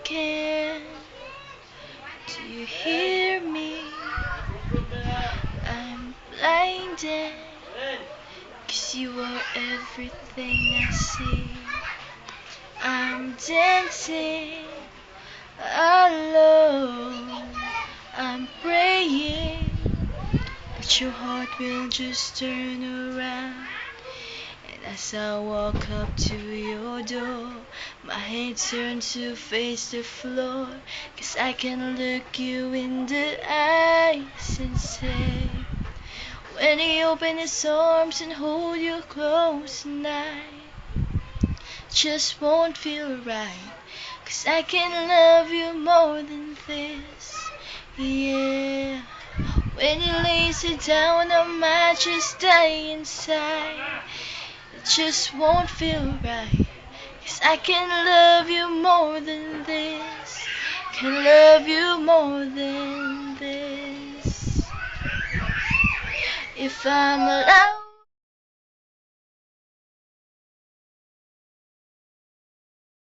can. Do you hear me? I'm blinded, 'cause you are everything I see. I'm dancing alone, I'm praying, but your heart will just turn around. And as I walk up to your door, my head turns to face the floor, 'cause I can look you in the eyes and say, when he opens his arms and hold you close tonight, just won't feel right, 'cause I can love you more than this. Yeah, when he lays it down, I might just die inside. It just won't feel right, 'cause I can love you more than this. Can love you more than this. If I'm allowed